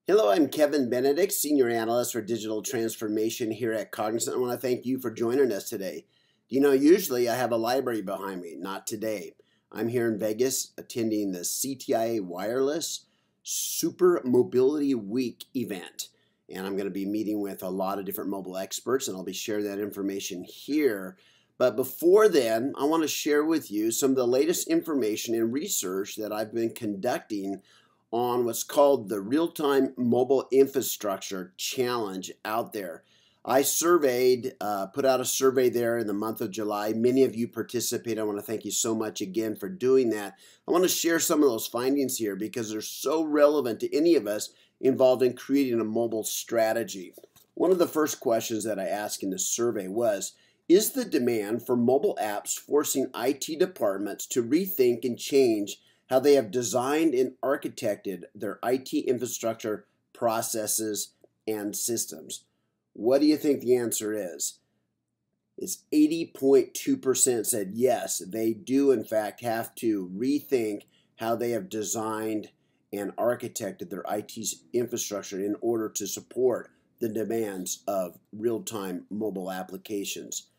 Hello, I'm Kevin Benedict, Senior Analyst for Digital Transformation here at Cognizant. I want to thank you for joining us today. Usually I have a library behind me. Not today. I'm here in Vegas attending the CTIA Wireless Super Mobility Week event. And I'm going to be meeting with a lot of different mobile experts, and I'll be sharing that information here. But before then, I want to share with you some of the latest information and research that I've been conducting on what's called the Real-Time Mobile Infrastructure Challenge out there. I surveyed, put out a survey there in the month of July. Many of you participated. I want to thank you so much again for doing that. I want to share some of those findings here because they're so relevant to any of us involved in creating a mobile strategy. One of the first questions that I asked in the survey was, is the demand for mobile apps forcing IT departments to rethink and change how they have designed and architected their IT infrastructure, processes, and systems? What do you think the answer is? It's 80.2% said yes, they do in fact have to rethink how they have designed and architected their IT infrastructure in order to support the demands of real-time mobile applications.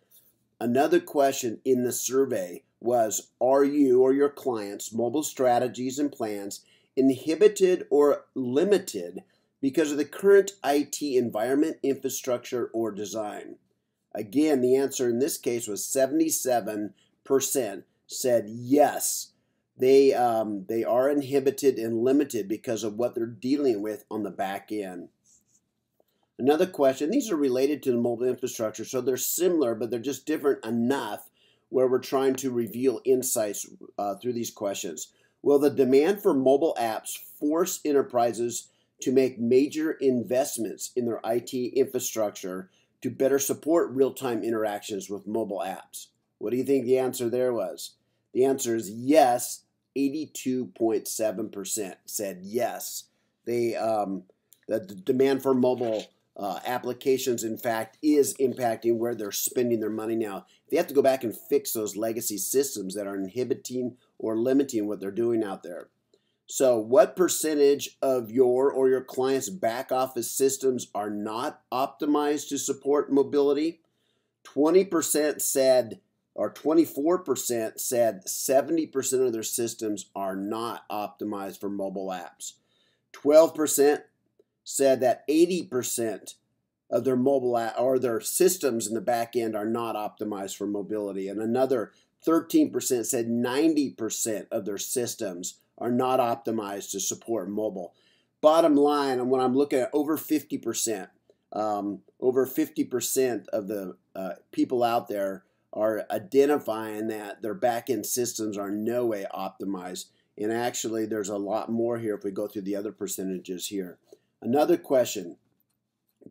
Another question in the survey was, are you or your clients' mobile strategies and plans inhibited or limited because of the current IT environment, infrastructure, or design? Again, the answer in this case was 77% said yes. They are inhibited and limited because of what they're dealing with on the back end. Another question, these are related to the mobile infrastructure, so they're similar, but they're just different enough where we're trying to reveal insights through these questions. Will the demand for mobile apps force enterprises to make major investments in their IT infrastructure to better support real-time interactions with mobile apps? What do you think the answer there was? The answer is yes. 82.7% said yes. The demand for mobile applications, in fact, is impacting where they're spending their money now. They have to go back and fix those legacy systems that are inhibiting or limiting what they're doing out there. So what percentage of your or your client's back office systems are not optimized to support mobility? 20% said, or 24% said 70% of their systems are not optimized for mobile apps. 12% said that 80% of their mobile app or their systems in the back end are not optimized for mobility. And another 13% said 90% of their systems are not optimized to support mobile. Bottom line, and when I'm looking at over 50% of the people out there are identifying that their back end systems are no way optimized. And actually, there's a lot more here if we go through the other percentages here. Another question,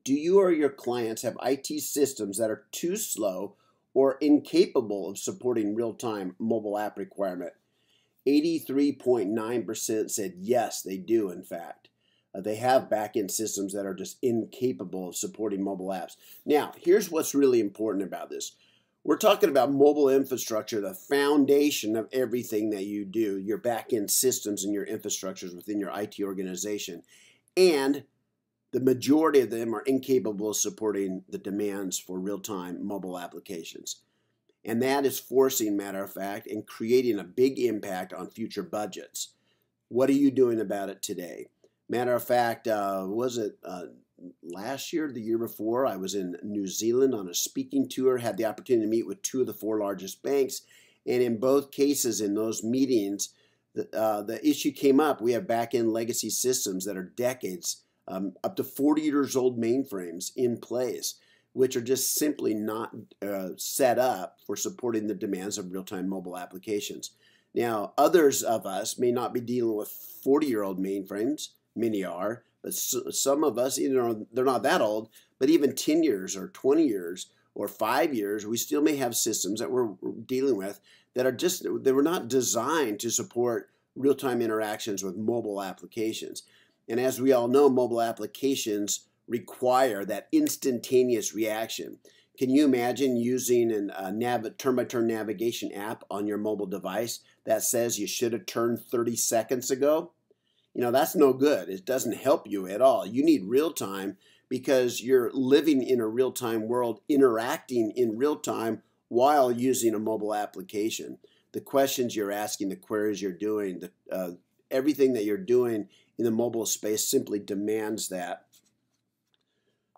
do you or your clients have IT systems that are too slow or incapable of supporting real-time mobile app requirement? 83.9% said yes, they do, in fact. They have back-end systems that are just incapable of supporting mobile apps. Now, here's what's really important about this. We're talking about mobile infrastructure, the foundation of everything that you do, your back-end systems and your infrastructures within your IT organization. And the majority of them are incapable of supporting the demands for real-time mobile applications. And that is forcing, matter of fact, and creating a big impact on future budgets. What are you doing about it today? Matter of fact, was it last year, the year before, I was in New Zealand on a speaking tour, had the opportunity to meet with two of the four largest banks. And in both cases, in those meetings, the issue came up. We have back-end legacy systems that are decades, up to 40 years old mainframes in place, which are just simply not set up for supporting the demands of real-time mobile applications. Now, others of us may not be dealing with 40-year-old mainframes. Many are, but some of us, they're not that old, but even 10 years or 20 years or 5 years, we still may have systems that we're dealing with that are they were not designed to support real-time interactions with mobile applications. And as we all know, mobile applications require that instantaneous reaction. Can you imagine using a turn-by-turn navigation app on your mobile device that says you should have turned 30 seconds ago? that's no good. It doesn't help you at all. You need real time because you're living in a real time world, interacting in real time while using a mobile application. The questions you're asking, the queries you're doing, everything that you're doing in the mobile space simply demands that.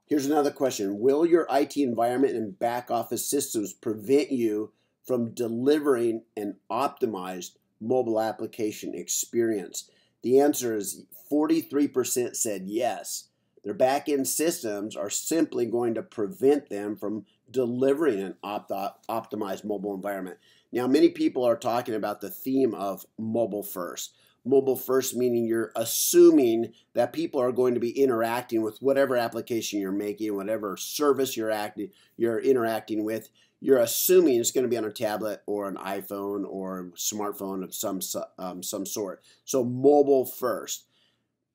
Here's another question. Will your IT environment and back office systems prevent you from delivering an optimized mobile application experience? The answer is 43% said yes. Their back-end systems are simply going to prevent them from delivering an optimized mobile environment. Now, many people are talking about the theme of mobile first. Mobile first meaning you're assuming that people are going to be interacting with whatever application you're making, whatever service you're interacting with. You're assuming it's going to be on a tablet or an iPhone or smartphone of some sort. So mobile first.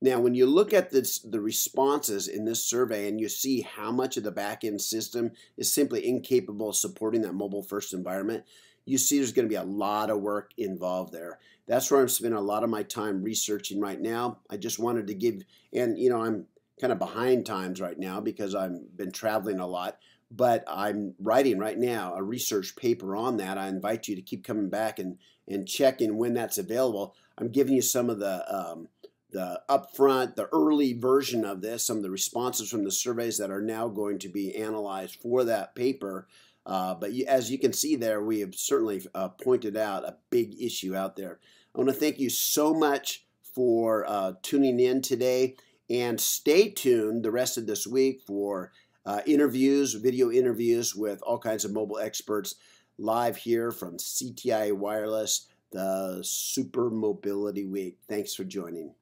Now, when you look at the responses in this survey and you see how much of the back-end system is simply incapable of supporting that mobile first environment, you see there's going to be a lot of work involved there. That's where I'm spending a lot of my time researching right now. I just wanted to give, and I'm kind of behind times right now because I've been traveling a lot, but I'm writing right now a research paper on that. I invite you to keep coming back and checking when that's available. I'm giving you some of the upfront, the early version of this, some of the responses from the surveys that are now going to be analyzed for that paper. But as you can see there, we have certainly pointed out a big issue out there. I want to thank you so much for tuning in today, and stay tuned the rest of this week for interviews, video interviews with all kinds of mobile experts live here from CTI Wireless, the Super Mobility Week. Thanks for joining.